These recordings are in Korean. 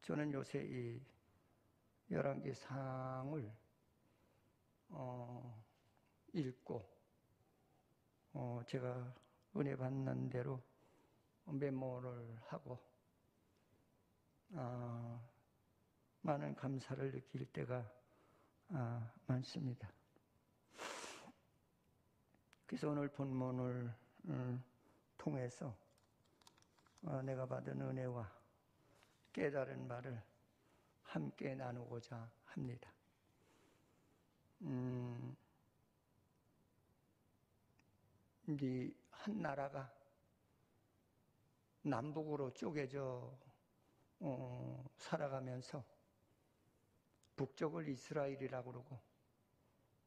저는 요새 이 열왕기상을 읽고 제가 은혜 받는 대로 메모를 하고 많은 감사를 느낄 때가 많습니다. 그래서 오늘 본문을 통해서 내가 받은 은혜와 깨달은 말을 함께 나누고자 합니다. 이 한 나라가 남북으로 쪼개져 살아가면서 북쪽을 이스라엘이라고 그러고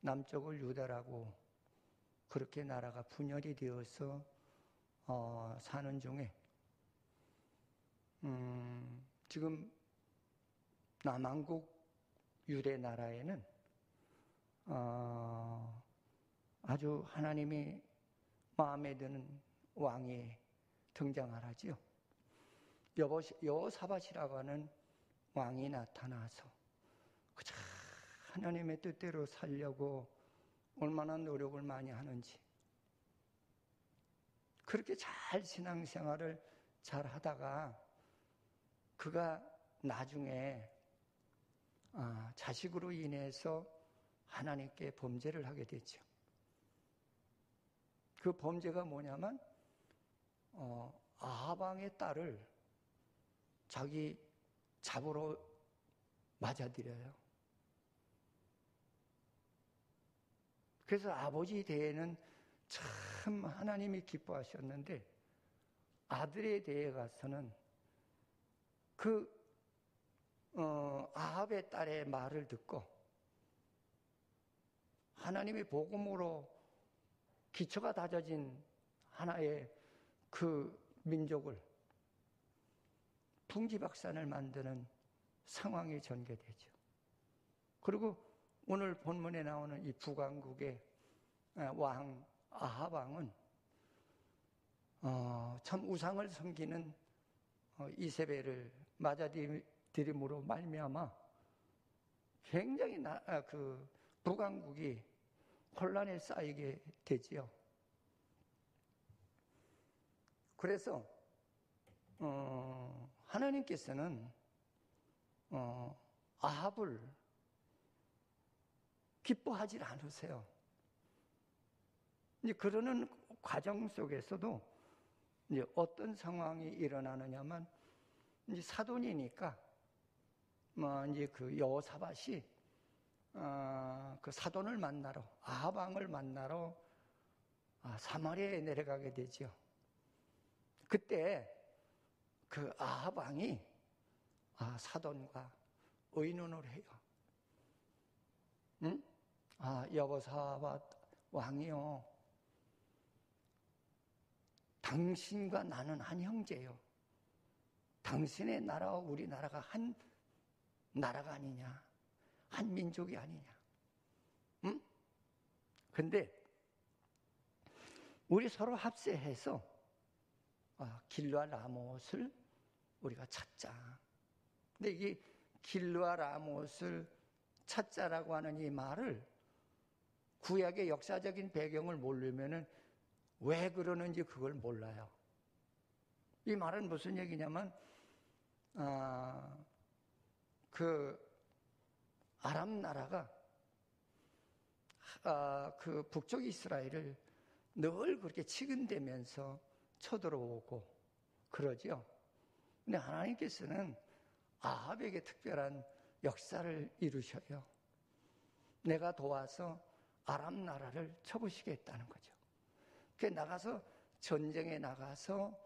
남쪽을 유다라고 그렇게 나라가 분열이 되어서 사는 중에 지금 남한국 유대 나라에는 아주 하나님이 마음에 드는 왕이 등장을 하지요. 여호사밧이라고 하는 왕이 나타나서 그저 하나님의 뜻대로 살려고 얼마나 노력을 많이 하는지, 그렇게 잘 신앙생활을 잘 하다가 그가 나중에 자식으로 인해서 하나님께 범죄를 하게 되죠. 그 범죄가 뭐냐면 아합 왕의 딸을 자기 잡으러 맞아들여요. 그래서 아버지 대에는 참 하나님이 기뻐하셨는데 아들에 대해 가서는 그 아합의 딸의 말을 듣고 하나님의 복음으로 기초가 다져진 하나의 그 민족을 풍지박산을 만드는 상황이 전개되죠. 그리고 오늘 본문에 나오는 이 북왕국의 왕 아합 왕은 참 우상을 섬기는 이세벨을 맞아들임으로 말미암아 굉장히 그 북왕국이 혼란에 쌓이게 되지요. 그래서 하나님께서는 아합을 기뻐하지 않으세요. 이제 그러는 과정 속에서도 이제 어떤 상황이 일어나느냐면 이제 사돈이니까 이제 그 여호사밧이 그 사돈을 만나러 아합 왕을 만나러 사마리아에 내려가게 되죠. 그때 그 아합 왕이 사돈과 의논을 해요. 응? 여호사밧 왕이요, 당신과 나는 한 형제요. 당신의 나라와 우리 나라가 한 나라가 아니냐, 한 민족이 아니냐. 응? 근데 우리 서로 합세해서 길르아 라못을 우리가 찾자. 근데 이 길르아 라못을 찾자라고 하는 이 말을 구약의 역사적인 배경을 모르면은 왜 그러는지 그걸 몰라요. 이 말은 무슨 얘기냐면 그 아람 나라가 그 북쪽 이스라엘을 늘 그렇게 치근대면서 쳐들어오고 그러죠. 근데 하나님께서는 아합에게 특별한 역사를 이루셔요. 내가 도와서 아람 나라를 쳐부시겠다는 거죠. 그 나가서 전쟁에 나가서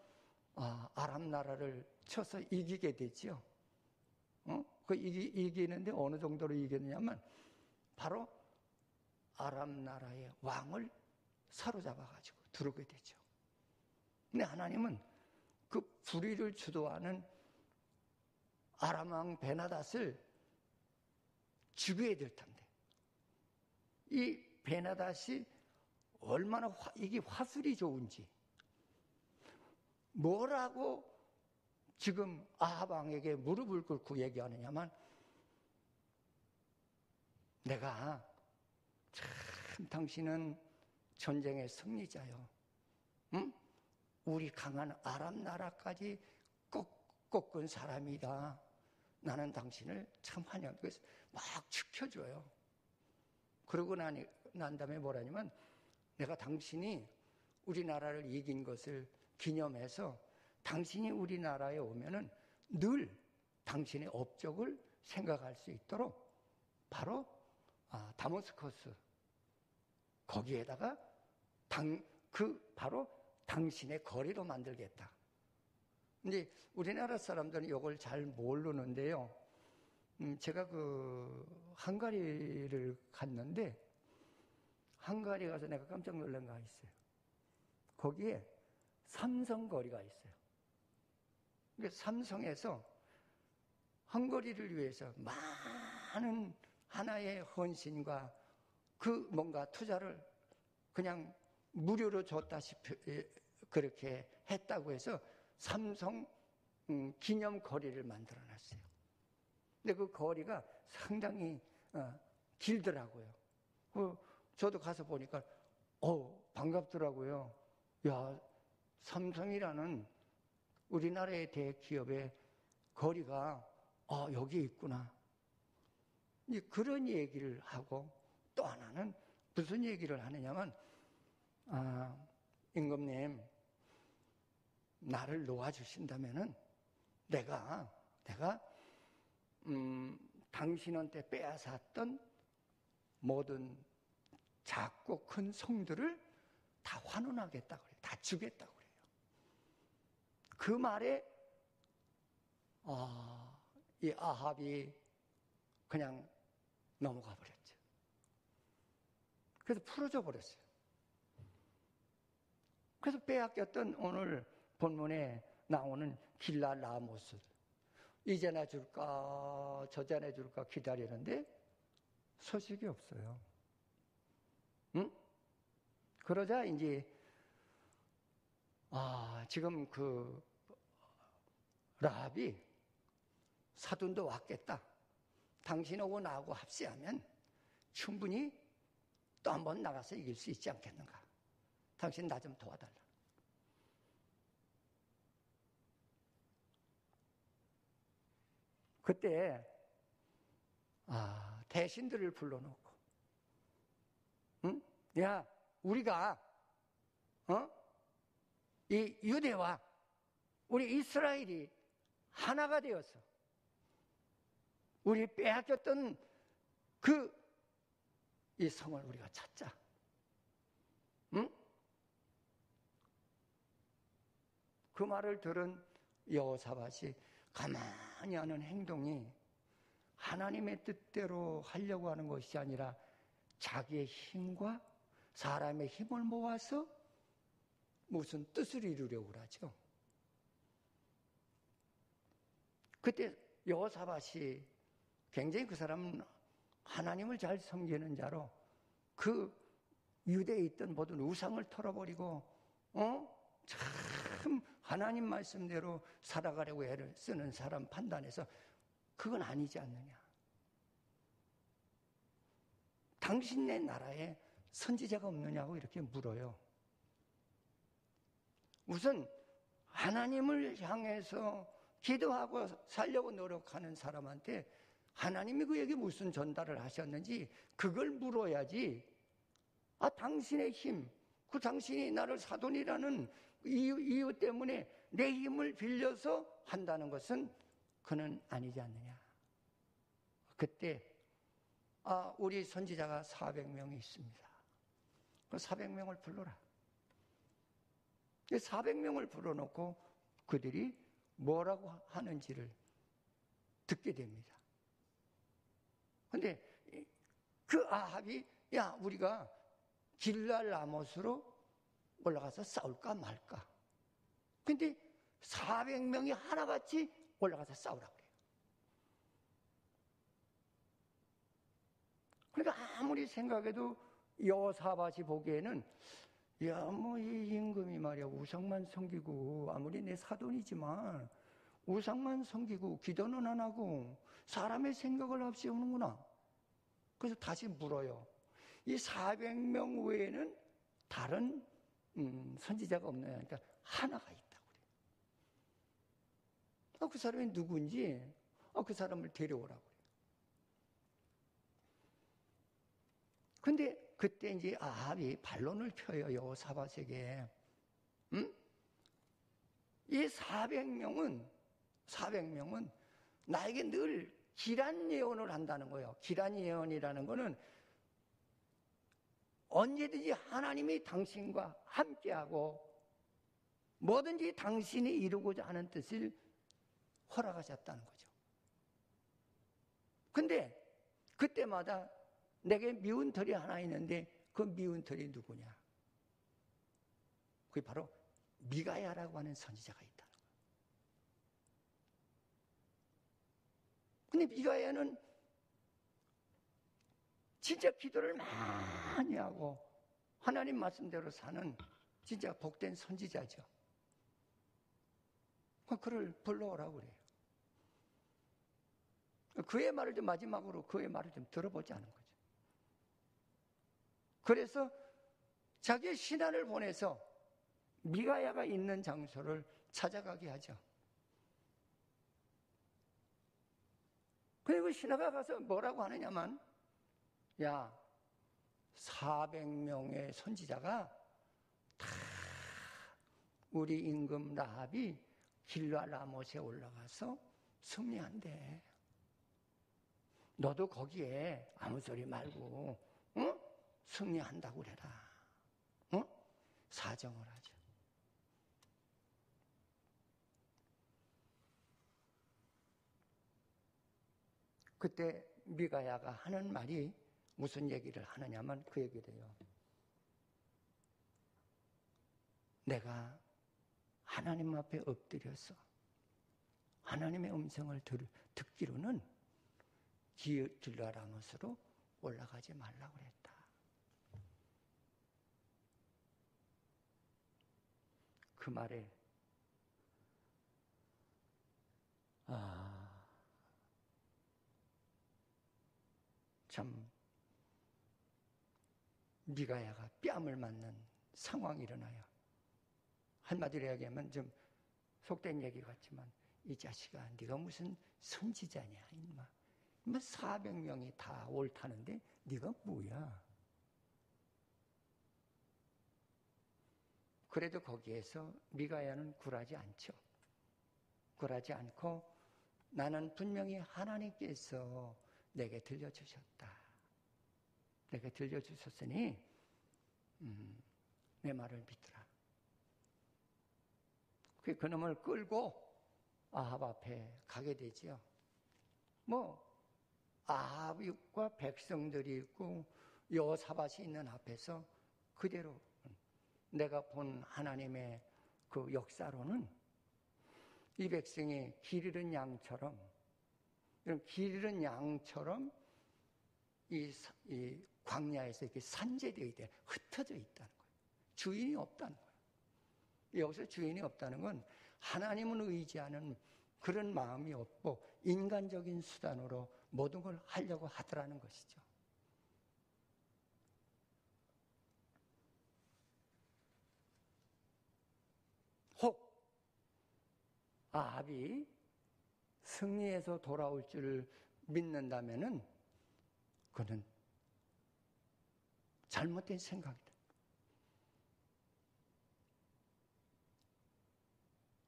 아람 나라를 쳐서 이기게 되죠. 그 이기는데 어느 정도로 이겼냐면 바로 아람 나라의 왕을 사로잡아가지고 들어오게 되죠. 근데 하나님은 그 불의를 주도하는 아람 왕 베나닷을 죽여야 될 텐데, 이 베나닷이 얼마나 이게 화술이 좋은지, 뭐라고 지금 아합 왕에게 무릎을 꿇고 얘기하느냐면, 내가 참 당신은 전쟁의 승리자요. 응? 우리 강한 아람 나라까지 꺾은 사람이다. 나는 당신을 참 환영해. 그래서 막 지켜줘요. 그러고 난 다음에 뭐라냐면, 내가 당신이 우리나라를 이긴 것을 기념해서 당신이 우리나라에 오면은 늘 당신의 업적을 생각할 수 있도록 바로 다모스커스 거기에다가 바로 당신의 거리로 만들겠다. 근데 우리나라 사람들은 이걸 잘 모르는데요. 제가 헝가리를 갔는데, 헝가리 가서 내가 깜짝 놀란 거 있어요. 거기에 삼성 거리가 있어요. 그러니까 삼성에서 헝가리를 위해서 많은 하나의 헌신과 뭔가 투자를 그냥 무료로 줬다시피 그렇게 했다고 해서 삼성 기념 거리를 만들어 놨어요. 근데 그 거리가 상당히 길더라고요. 저도 가서 보니까 반갑더라고요. 야, 삼성이라는 우리나라의 대기업의 거리가 여기 있구나. 그런 얘기를 하고, 또 하나는 무슨 얘기를 하느냐면, 임금님, 나를 놓아주신다면은 내가 당신한테 빼앗았던 모든 작고 큰 성들을 다 환원하겠다고 그래요. 다 주겠다고 그래요. 그 말에 이 아합이 그냥 넘어가 버렸죠. 그래서 풀어져 버렸어요. 그래서 빼앗겼던 오늘 본문에 나오는 길랄 라모스, 이제나 줄까 저제나 줄까 기다리는데 소식이 없어요. 응? 그러자 이제 지금 라합이 사돈도 왔겠다. 당신하고 나하고 합세하면 충분히 또 한 번 나가서 이길 수 있지 않겠는가. 당신 나 좀 도와달라. 그때 대신들을 불러놓고, 응? 야, 우리가 이 유대와 우리 이스라엘이 하나가 되어서 우리 빼앗겼던 이 성을 우리가 찾자. 응? 그 말을 들은 여호사밧이 가만히 하는 행동이 하나님의 뜻대로 하려고 하는 것이 아니라 자기의 힘과 사람의 힘을 모아서 무슨 뜻을 이루려고 하죠. 그때 여호사밧이 굉장히 그 사람은 하나님을 잘 섬기는 자로 유대에 있던 모든 우상을 털어버리고 참 하나님 말씀대로 살아가려고 애를 쓰는 사람 판단해서 그건 아니지 않느냐. 당신네 나라에 선지자가 없느냐고 이렇게 물어요. 우선 하나님을 향해서 기도하고 살려고 노력하는 사람한테 하나님이 그에게 무슨 전달을 하셨는지 그걸 물어야지. 당신의 힘, 당신이 나를 사돈이라는 이유 때문에 내 힘을 빌려서 한다는 것은 그는 아니지 않느냐. 그때 우리 선지자가 400명이 있습니다. 그 400명을 불러라. 400명을 불러놓고 그들이 뭐라고 하는지를 듣게 됩니다. 근데 그 아합이 우리가 길랄 라못으로 올라가서 싸울까 말까. 근데 400명이 하나같이 올라가서 싸우라고 그래요. 그러니까 아무리 생각해도 여호사밧이 보기에는 이 임금이 말이야 우상만 섬기고 아무리 내 사돈이지만 우상만 섬기고 기도는 안 하고 사람의 생각을 없이 오는구나. 그래서 다시 물어요. 이 400명 외에는 다른 선지자가 없나요? 그러니까 하나가 있다고 그래요. 그 사람이 누군지 그 사람을 데려오라고 그래요. 근데 그때 이제 아합이 반론을 펴요. 여호사밧에게. 이 400명은 나에게 늘 기란 예언을 한다는 거예요. 기란 예언이라는 거는 언제든지 하나님이 당신과 함께하고 뭐든지 당신이 이루고자 하는 뜻을 허락하셨다는 거죠. 근데 그때마다 내게 미운 털이 하나 있는데 그 미운 털이 누구냐? 그게 바로 미가야라고 하는 선지자가 있다는 거예요. 근데 미가야는 진짜 기도를 많이 하고 하나님 말씀대로 사는 진짜 복된 선지자죠. 그를 불러오라고 그래요. 그의 말을 좀 마지막으로 그의 말을 좀 들어보자는 거죠. 그래서 자기의 신하를 보내서 미가야가 있는 장소를 찾아가게 하죠. 그리고 신하가 가서 뭐라고 하느냐면, 야, 400명의 선지자가 다 우리 임금 라합이 길르앗 라못에 올라가서 승리한대. 너도 거기에 아무 소리 말고 승리한다고 그래라. 사정을 하죠. 그때 미가야가 하는 말이 무슨 얘기를 하느냐면 그 얘기를 해요. 내가 하나님 앞에 엎드려서 하나님의 음성을 듣기로는 길르앗 라못으로 올라가지 말라고 그랬다. 그 말에 참 미가야가 뺨을 맞는 상황이 일어나요. 한마디로 이야기하면 좀 속된 얘기 같지만 이 자식아 네가 무슨 선지자냐 임마. 400명이 다 옳다는데 네가 뭐야. 그래도 거기에서 미가야는 굴하지 않죠. 굴하지 않고 나는 분명히 하나님께서 내게 들려주셨다. 내게 들려주셨으니 내 말을 믿더라. 그놈을 끌고 아합 앞에 가게 되죠. 아합과 백성들이 있고 여호사밧이 있는 앞에서 그대로 내가 본 하나님의 그 역사로는 이 백성이 길 잃은 양처럼 이 광야에서 이렇게 산재되어 있대, 흩어져 있다는 거예요. 주인이 없다는 거예요. 여기서 주인이 없다는 건 하나님을 의지하는 그런 마음이 없고 인간적인 수단으로 모든 걸 하려고 하더라는 것이죠. 혹 아합이 승리해서 돌아올 줄 믿는다면은 그는 잘못된 생각이다.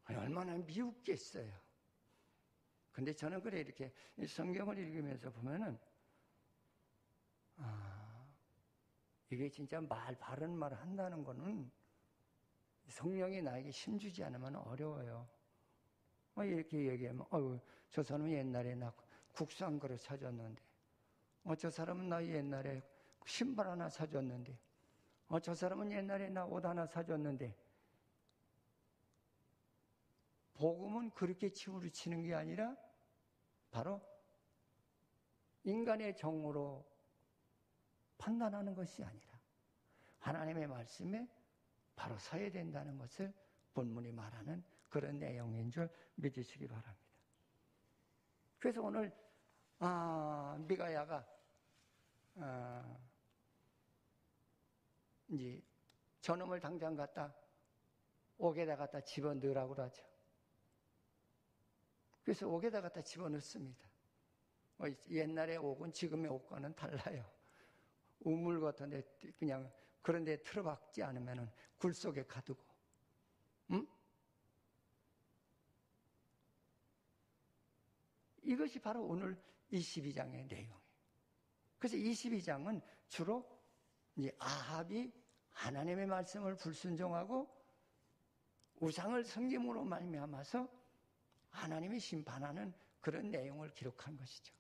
얼마나 미웃겠어요. 근데 저는 그래 이렇게 성경을 읽으면서 보면은 이게 진짜 바른 말 한다는 거는 성령이 나에게 힘주지 않으면 어려워요. 이렇게 얘기하면 저 사람은 옛날에 나 국수 한 그릇 사줬는데 저 사람은 나 옛날에 신발 하나 사줬는데 저 사람은 옛날에 나 옷 하나 사줬는데 복음은 그렇게 치우를 치는 게 아니라 바로 인간의 정으로 판단하는 것이 아니라 하나님의 말씀에 바로 서야 된다는 것을 본문이 말하는 그런 내용인 줄 믿으시기 바랍니다. 그래서 오늘 미가야가 이제 저놈을 당장 갖다 옥에다 갖다 집어넣으라고 그러죠. 그래서 옥에다 갖다 집어넣습니다. 옛날의 옥은 지금의 옥과는 달라요. 우물 같은 데 그냥 그런 데 틀어박지 않으면 굴 속에 가두고. 이것이 바로 오늘 22장의 내용이에요. 그래서 22장은 주로 이제 아합이 하나님의 말씀을 불순종하고 우상을 섬김으로 말미암아서 하나님이 심판하는 그런 내용을 기록한 것이죠.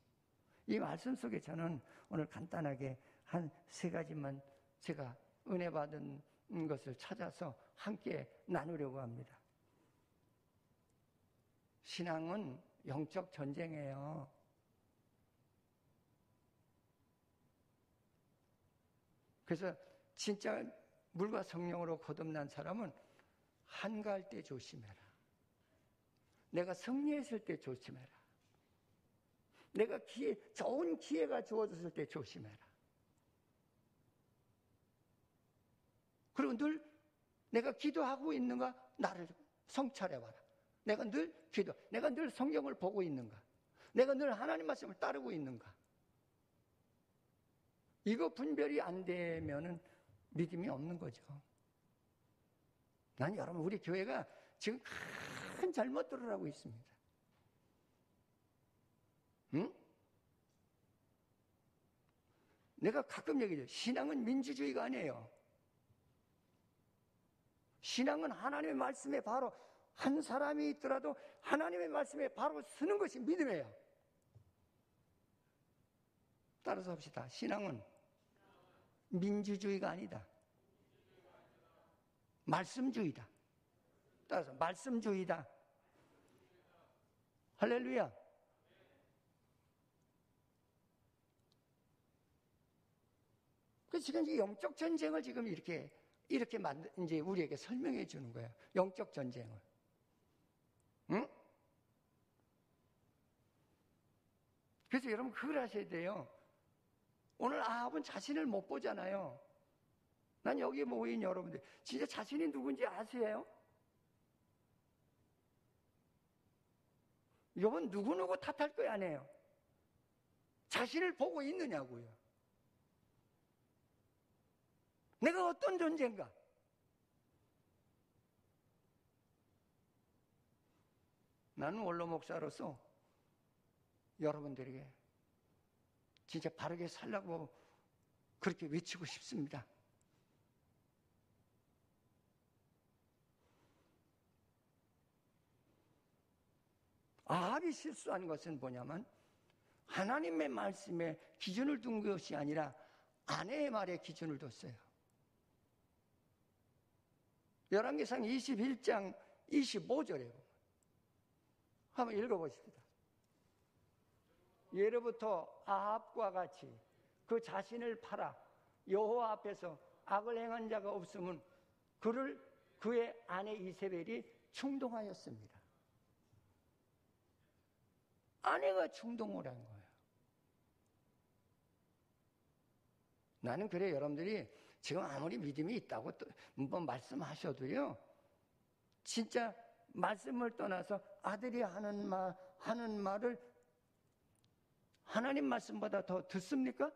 이 말씀 속에 저는 오늘 간단하게 한 3가지만 제가 은혜 받은 것을 찾아서 함께 나누려고 합니다. 신앙은 영적 전쟁이에요. 그래서 진짜 물과 성령으로 거듭난 사람은 한가할 때 조심해라. 내가 승리했을 때 조심해라. 내가 좋은 기회가 주어졌을 때 조심해라. 그리고 늘 내가 기도하고 있는가? 나를 성찰해봐라. 내가 늘 내가 늘 성경을 보고 있는가? 내가 늘 하나님 말씀을 따르고 있는가? 이거 분별이 안 되면은 믿음이 없는 거죠. 난 여러분 우리 교회가 지금 큰 잘못들을 하고 있습니다. 응? 내가 가끔 얘기해요. 신앙은 민주주의가 아니에요. 신앙은 하나님의 말씀에 바로 한 사람이 있더라도 하나님의 말씀에 바로 서는 것이 믿음이에요. 따라서 합시다. 신앙은 민주주의가 아니다. 말씀주의다. 따라서 말씀주의다. 할렐루야. 그래서 지금 이 영적 전쟁을 지금 이렇게 이제 우리에게 설명해 주는 거예요. 영적 전쟁을. 응? 그래서 여러분 그걸 하셔야 돼요. 오늘 아합은 자신을 못 보잖아요. 난 여기 모인 여러분들 진짜 자신이 누군지 아세요? 이건 누구누구 탓할 거야 안 해요. 자신을 보고 있느냐고요. 내가 어떤 존재인가? 나는 원로 목사로서 여러분들에게 진짜 바르게 살라고 그렇게 외치고 싶습니다. 아합이 실수한 것은 뭐냐면 하나님의 말씀에 기준을 둔 것이 아니라 아내의 말에 기준을 뒀어요. 열왕기상 21장 25절에 한번 읽어보십시다. 예로부터 아합과 같이 그 자신을 팔아 여호와 앞에서 악을 행한 자가 없으면 그의 아내 이세벨이 충동하였습니다. 아내가 충동을 한 거예요. 나는 그래 여러분들이 지금 아무리 믿음이 있다고 뭐 말씀하셔도요. 진짜 말씀을 떠나서 아들이 하는 말을 하나님 말씀보다 더 듣습니까?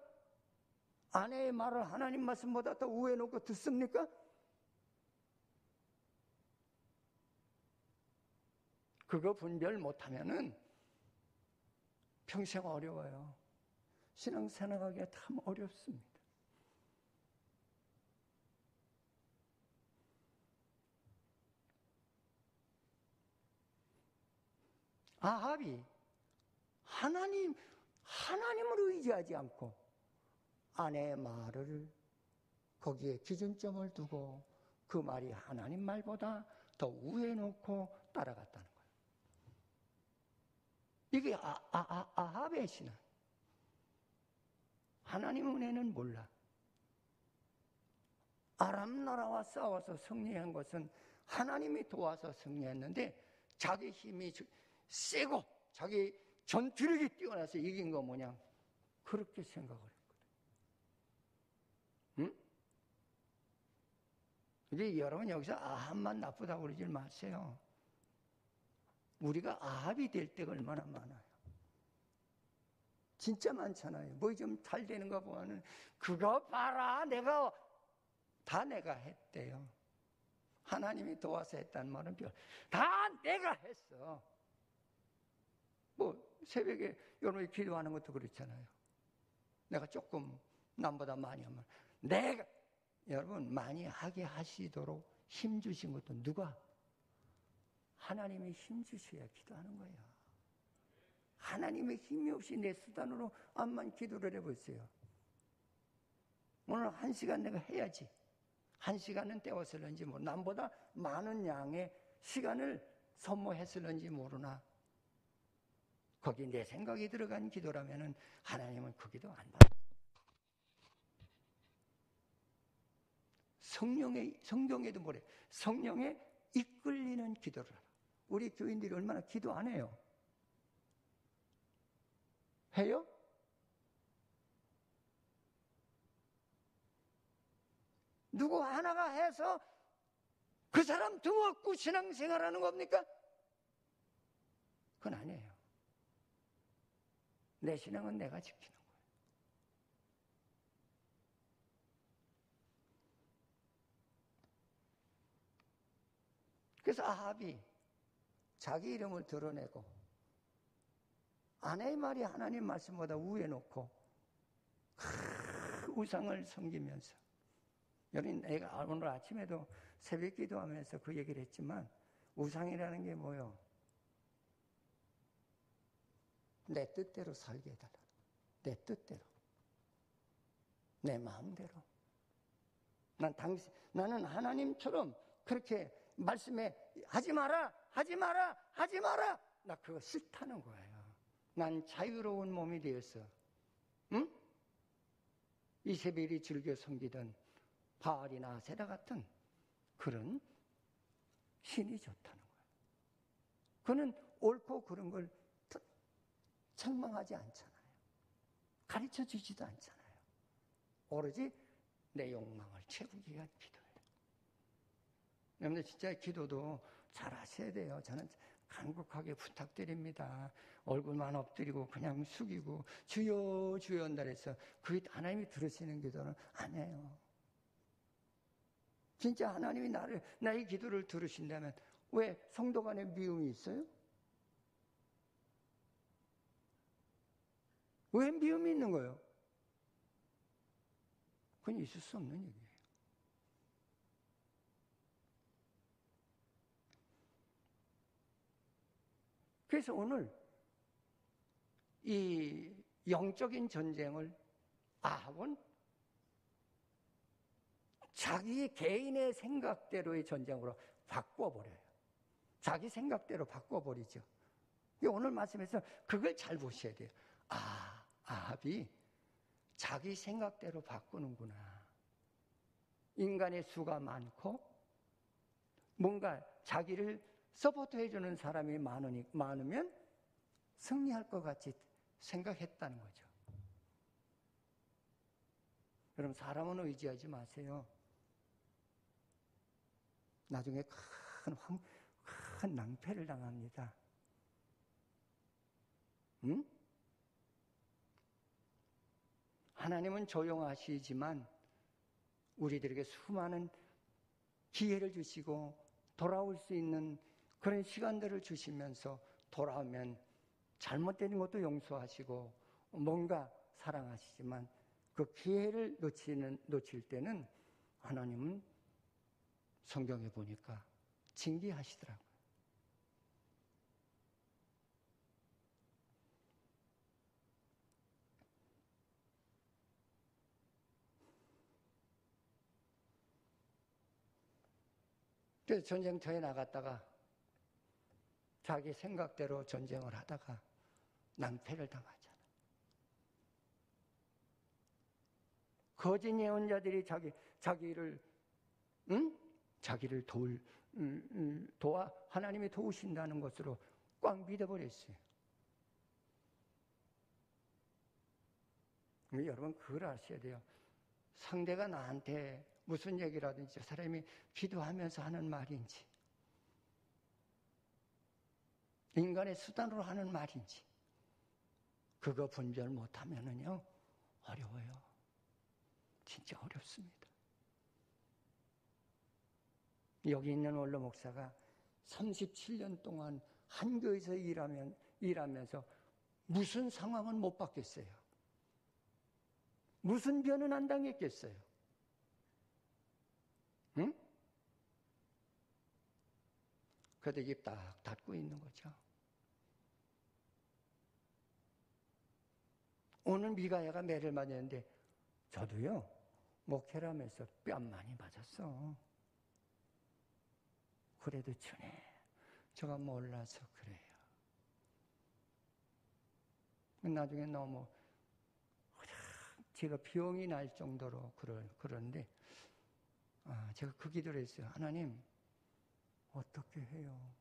아내의 말을 하나님 말씀보다 더 우에 놓고 듣습니까? 그거 분별 못하면은 평생 어려워요. 신앙생활하기가 참 어렵습니다. 아합이 하나님을 의지하지 않고 아내의 말을 거기에 기준점을 두고 그 말이 하나님 말보다 더 우에 놓고 따라갔다는 거예요. 이게 아합의 신앙. 하나님 은혜는 몰라. 아람 나라와 싸워서 승리한 것은 하나님이 도와서 승리했는데 자기 힘이 세고 자기 전투력이 뛰어나서 이긴 거 뭐냐, 그렇게 생각을 했거든. 응? 근데 여러분 여기서 아합만 나쁘다고 그러지 마세요. 우리가 아합이 될 때가 얼마나 많아요. 진짜 많잖아요. 뭐 좀 잘 되는 거 보면은 그거 봐라, 내가 했대요. 하나님이 도와서 했다는 말은 다 내가 했어. 뭐 새벽에 여러분이 기도하는 것도 그렇잖아요. 내가 조금 남보다 많이 하면 내가, 여러분 많이 하게 하시도록 힘 주신 것도 누가? 하나님이 힘 주셔야 기도하는 거예요. 하나님의 힘이 없이 내 수단으로 암만 기도를 해보세요. 오늘 1시간 내가 해야지. 1시간은 때웠을런지 모르나, 남보다 많은 양의 시간을 소모했을런지 모르나, 거기 내 생각이 들어간 기도라면은 하나님은 그 기도 안 받아요. 성경에도 뭐래? 성령에 이끌리는 기도를 하라. 우리 교인들이 얼마나 기도 안 해요? 해요? 누구 하나가 해서 그 사람 등없고 신앙생활하는 겁니까? 그건 아니에요. 내 신앙은 내가 지키는 거예요. 그래서 아합이 자기 이름을 드러내고 아내의 말이 하나님 말씀보다 위에 놓고 우상을 섬기면서, 여러분 내가 오늘 아침에도 새벽 기도하면서 그 얘기를 했지만, 우상이라는 게 뭐예요? 내 뜻대로 살게 해달라. 내 뜻대로, 내 마음대로. 나는 하나님처럼 그렇게 말씀해 하지 마라, 하지 마라, 하지 마라. 나 그거 싫다는 거예요. 난 자유로운 몸이 되었어. 응? 이세벨이 즐겨 섬기던 바알이나 아세라 같은 그런 신이 좋다는 거예요. 그는 옳고 그런 걸 책망하지 않잖아요. 가르쳐 주지도 않잖아요. 오로지 내 욕망을 채우기 위한 기도예요. 여러분들 진짜 기도도 잘 하셔야 돼요. 저는 간곡하게 부탁드립니다. 얼굴만 엎드리고 그냥 숙이고 주여 주여 한다 해서 그게 하나님이 들으시는 기도는 아니에요. 진짜 하나님이 나의 기도를 들으신다면 왜 성도 간에 미움이 있어요? 왜 미움이 있는 거예요? 그건 있을 수 없는 얘기예요. 그래서 오늘 이 영적인 전쟁을 아합은 자기 개인의 생각대로의 전쟁으로 바꿔버려요. 자기 생각대로 바꿔버리죠. 오늘 말씀에서 그걸 잘 보셔야 돼요. 아합이 자기 생각대로 바꾸는구나. 인간의 수가 많고 뭔가 자기를 서포트해주는 사람이 많으면 승리할 것 같이 생각했다는 거죠. 여러분, 사람은 의지하지 마세요. 나중에 큰 낭패를 당합니다. 응? 하나님은 조용하시지만 우리들에게 수많은 기회를 주시고 돌아올 수 있는 그런 시간들을 주시면서 돌아오면 잘못된 것도 용서하시고 뭔가 사랑하시지만 그 기회를 놓칠 때는 하나님은 성경에 보니까 징계하시더라고요. 그래서 전쟁터에 나갔다가 자기 생각대로 전쟁을 하다가 낭패를 당하잖아. 거짓 예언자들이 자기를 도울 하나님이 도우신다는 것으로 꽉 믿어버렸어요. 여러분 그걸 아셔야 돼요. 상대가 나한테 무슨 얘기라든지 사람이 기도하면서 하는 말인지 인간의 수단으로 하는 말인지 그거 분별 못하면은요 어려워요. 진짜 어렵습니다. 여기 있는 원로 목사가 37년 동안 한 교회에서 일하면서 무슨 상황은 못 받겠어요. 무슨 변은 안 당했겠어요. 응? 그래도 입 딱 닫고 있는 거죠. 오늘 미가야가 매를 맞았는데 저도요 목회를 하면서 뺨 많이 맞았어. 그래도 주님 제가 몰라서 그래요. 나중에 너무 제가 병이 날 정도로 그러는데 제가 그 기도를 했어요. 하나님 어떻게 해요?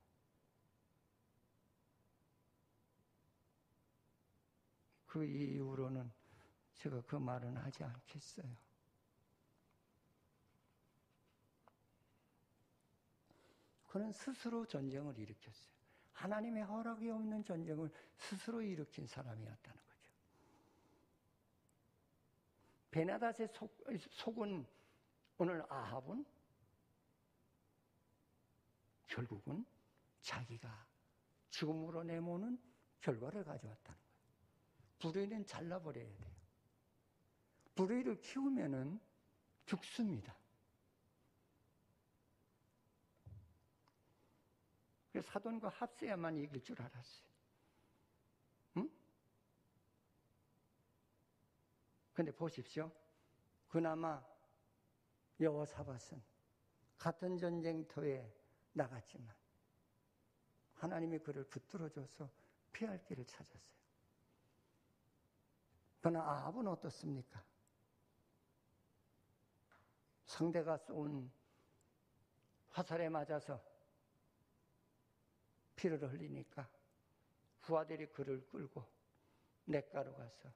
그 이후로는 제가 그 말은 하지 않겠어요. 그는 스스로 전쟁을 일으켰어요. 하나님의 허락이 없는 전쟁을 스스로 일으킨 사람이었다는 거죠. 베나닷의 속은 오늘 아합은 결국은 자기가 죽음으로 내모는 결과를 가져왔다는 거예요. 불의는 잘라버려야 돼요. 불의를 키우면은 죽습니다. 그래서 사돈과 합세야만 이길 줄 알았어요. 응? 근데 보십시오. 그나마 여호사밧은 같은 전쟁터에 나갔지만 하나님이 그를 붙들어줘서 피할 길을 찾았어요. 그러나 아합은 어떻습니까? 상대가 쏜 화살에 맞아서 피를 흘리니까 부하들이 그를 끌고 냇가로 가서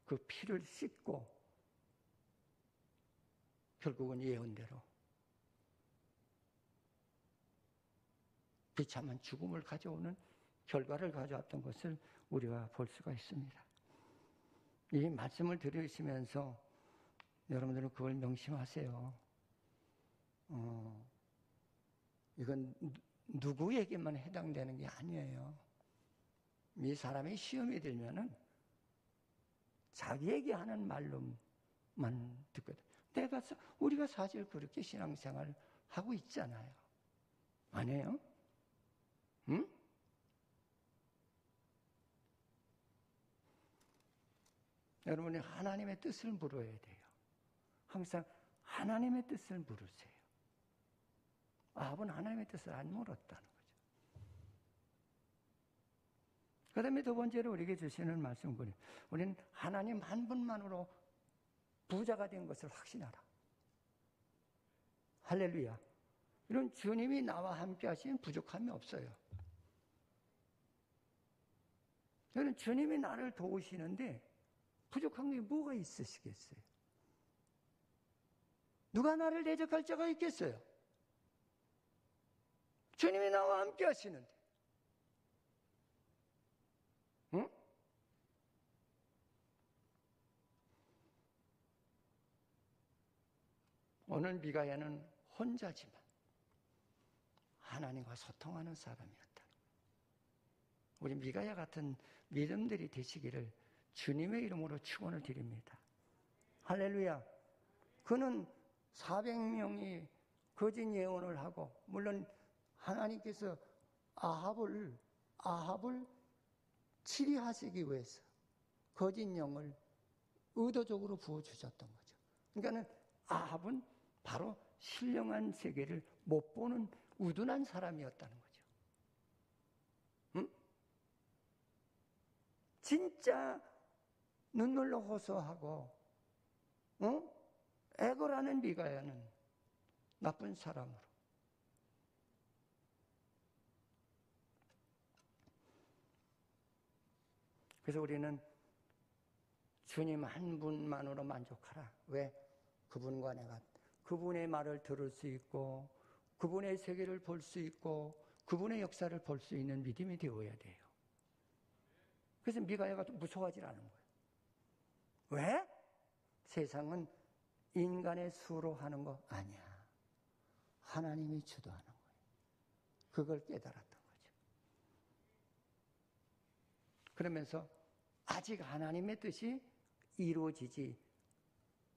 그 피를 씻고 결국은 예언대로 비참한 죽음을 가져오는 결과를 가져왔던 것을 우리가 볼 수가 있습니다. 이 말씀을 들으시면서 여러분들은 그걸 명심하세요. 이건 누구에게만 해당되는 게 아니에요. 이 사람이 시험이 들면은 자기에게 하는 말로만 듣거든. 우리가 사실 그렇게 신앙생활 하고 있잖아요. 아니에요? 응? 여러분이 하나님의 뜻을 물어야 돼요. 항상 하나님의 뜻을 물으세요. 아합은 하나님의 뜻을 안 물었다는 거죠. 그 다음에 두 번째로 우리에게 주시는 말씀은 뭐예요? 우리는 하나님 한 분만으로 부자가 된 것을 확신하라. 할렐루야. 이런 주님이 나와 함께 하시면 부족함이 없어요. 여러분 주님이 나를 도우시는데 부족한 게 뭐가 있으시겠어요? 누가 나를 대적할 자가 있겠어요? 주님이 나와 함께 하시는데. 응? 오늘 미가야는 혼자지만 하나님과 소통하는 사람이었다는 거예요. 우리 미가야 같은 믿음들이 되시기를 주님의 이름으로 축원을 드립니다. 할렐루야. 그는 400명이 거짓 예언을 하고 물론 하나님께서 아합을 치리하시기 위해서 거짓 영을 의도적으로 부어주셨던 거죠. 그러니까는 아합은 바로 신령한 세계를 못 보는 우둔한 사람이었다는 거죠. 응? 진짜 눈물로 호소하고 애걸하는 미가야는 나쁜 사람으로. 그래서 우리는 주님 한 분만으로 만족하라. 왜? 그분과 내가 그분의 말을 들을 수 있고 그분의 세계를 볼 수 있고 그분의 역사를 볼 수 있는 믿음이 되어야 돼요. 그래서 미가야가 무서워하지 않은 거예요. 왜? 세상은 인간의 수로 하는 거 아니야. 하나님이 주도하는 거예요. 그걸 깨달았던 거죠. 그러면서 아직 하나님의 뜻이 이루어지지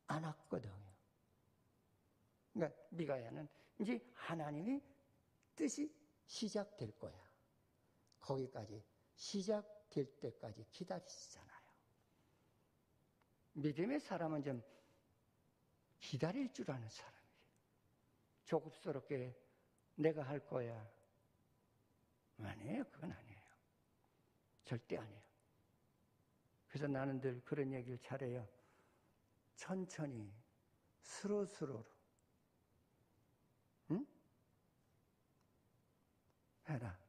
않았거든요. 그러니까 미가야는 이제 하나님의 뜻이 시작될 거야. 거기까지 시작될 때까지 기다리시잖아요. 믿음의 사람은 좀 기다릴 줄 아는 사람이에요. 조급스럽게 내가 할 거야. 아니에요. 그건 아니에요. 절대 아니에요. 그래서 나는 늘 그런 얘기를 잘해요. 천천히 스로스로로 응? 해라.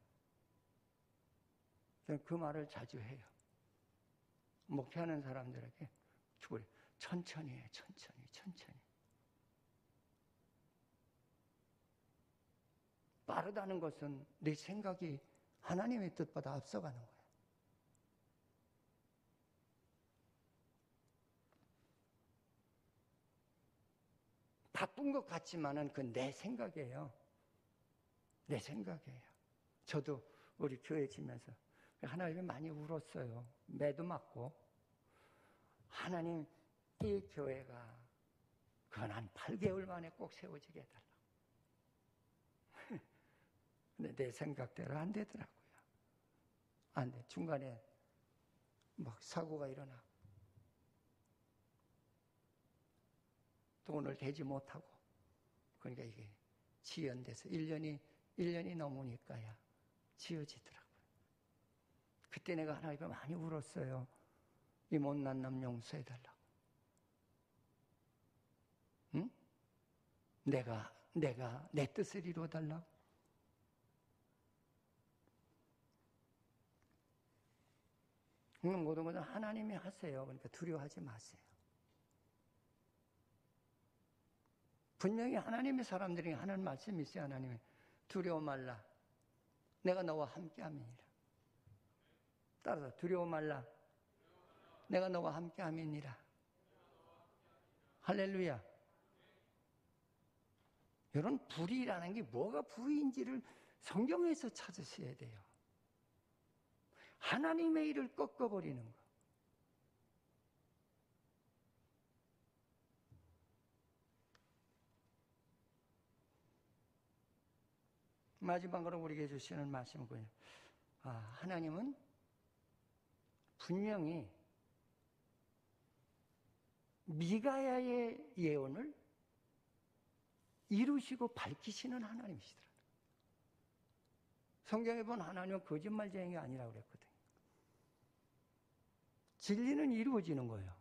저는 그 말을 자주 해요. 목회하는 사람들에게 천천히 해. 천천히. 빠르다는 것은 내 생각이 하나님의 뜻보다 앞서가는 거예요. 바쁜 것 같지만은 그 내 생각이에요. 내 생각이에요. 저도 우리 교회 지면서 하나님이 많이 울었어요. 매도 맞고. 하나님, 이 교회가 그건 한 8개월 만에 꼭 세워지게 해달라고. 근데 내 생각대로 안 되더라고요. 안 돼. 중간에 막 사고가 일어나고 돈을 대지 못하고 그러니까 이게 지연돼서 1년이 넘으니까야 지어지더라고요. 그때 내가 하나님께 많이 울었어요. 이 못난 놈 용서해달라고. 응? 내가 내 뜻을 이루어달라고. 모든 것은 하나님이 하세요. 그러니까 두려워하지 마세요. 분명히 하나님의 사람들이 하는 말씀이 있어요. 하나님이 두려워 말라. 내가 너와 함께함이니라. 따라서 두려워 말라. 내가 너와 함께함이니라. 할렐루야. 여러분, 불의라는 게 뭐가 불의인지를 성경에서 찾으셔야 돼요. 하나님의 일을 꺾어버리는 거. 마지막으로 우리에게 주시는 말씀은 뭐예요? 하나님은 분명히 미가야의 예언을 이루시고 밝히시는 하나님이시더라. 성경에 본 하나님은 거짓말쟁이가 아니라고 그랬거든요. 진리는 이루어지는 거예요.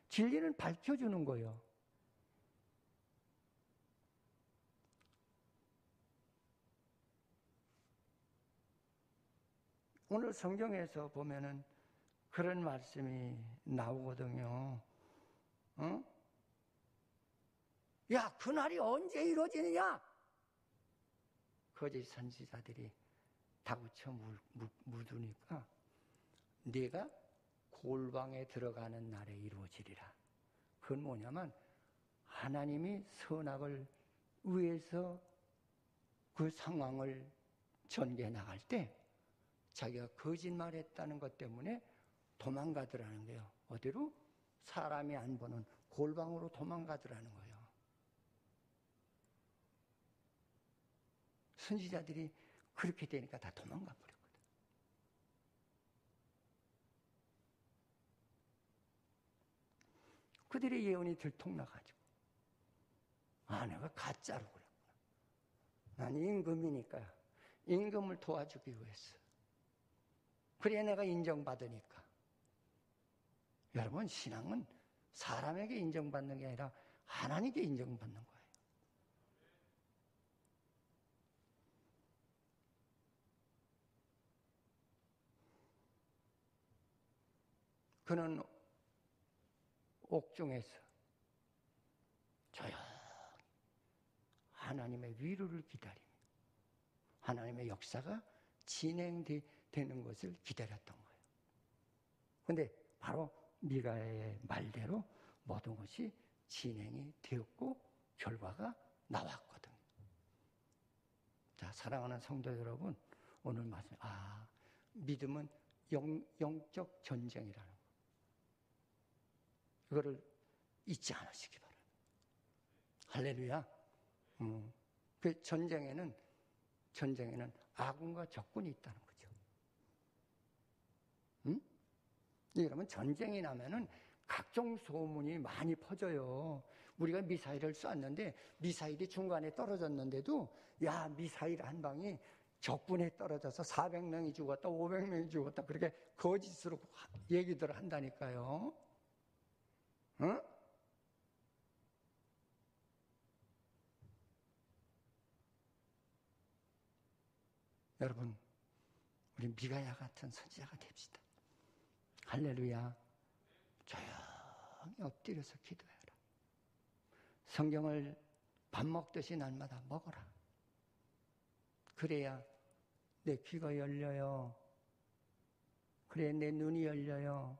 진리는 밝혀주는 거예요. 오늘 성경에서 보면은 그런 말씀이 나오거든요. 야, 그날이 언제 이루어지느냐? 거짓 선지자들이 다구쳐 묻으니까 네가 골방에 들어가는 날에 이루어지리라. 그건 뭐냐면 하나님이 선악을 위해서 그 상황을 전개해 나갈 때 자기가 거짓말했다는 것 때문에 도망가더라는 거예요. 어디로? 사람이 안 보는 골방으로 도망가더라는 거예요. 선지자들이 그렇게 되니까 다 도망가 버렸거든. 그들의 예언이 들통나가지고 내가 가짜로 그랬구나. 난 임금이니까 임금을 도와주기 위해서. 그래야 내가 인정받으니까. 여러분, 신앙은 사람에게 인정받는 게 아니라 하나님께 인정받는 거예요. 그는 옥중에서 조용히 하나님의 위로를 기다리며 하나님의 역사가 진행되는 것을 기다렸던 거예요. 그런데 바로 미가야의 말대로 모든 것이 진행이 되었고 결과가 나왔거든요. 자, 사랑하는 성도 여러분, 오늘 말씀, 믿음은 영적 전쟁이라는 거. 이거를 잊지 않으시기 바랍니다. 할렐루야. 그 전쟁에는 아군과 적군이 있다는 거죠. 여러분, 전쟁이 나면은 각종 소문이 많이 퍼져요. 우리가 미사일을 쐈는데 미사일이 중간에 떨어졌는데도 야, 미사일 한 방이 적군에 떨어져서 400명이 죽었다, 500명이 죽었다, 그렇게 거짓으로 얘기들을 한다니까요. 여러분, 우리 미가야 같은 선지자가 됩시다. 할렐루야. 조용히 엎드려서 기도해라. 성경을 밥 먹듯이 날마다 먹어라. 그래야 내 귀가 열려요. 그래야 내 눈이 열려요.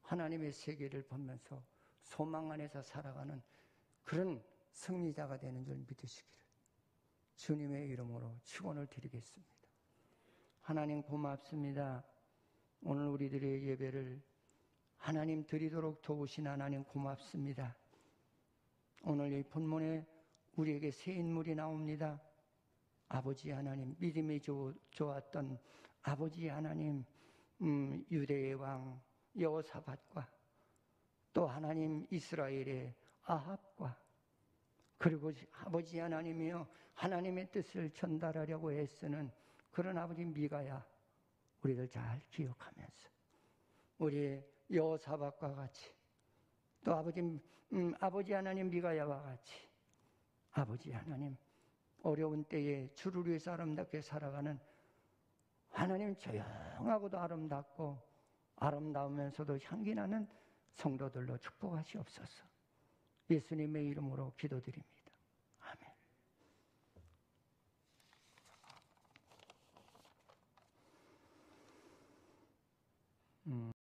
하나님의 세계를 보면서 소망 안에서 살아가는 그런 승리자가 되는 줄 믿으시기를 주님의 이름으로 축원을 드리겠습니다. 하나님 고맙습니다. 오늘 우리들의 예배를 하나님 드리도록 도우신 하나님 고맙습니다. 오늘 이 본문에 우리에게 새 인물이 나옵니다. 아버지 하나님, 믿음이 좋았던 아버지 하나님, 유대의 왕 여호사밧과 또 하나님 이스라엘의 아합과 그리고 아버지 하나님이여 하나님의 뜻을 전달하려고 애쓰는 그런 아버지 미가야 우리들 잘 기억하면서 우리 여호사밧과 같이 또 아버지 하나님 미가야와 같이 아버지 하나님 어려운 때에 주를 위해서 아름답게 살아가는 하나님 조용하고도 아름답고 아름다우면서도 향기나는 성도들로 축복하시옵소서. 예수님의 이름으로 기도드립니다. 아멘.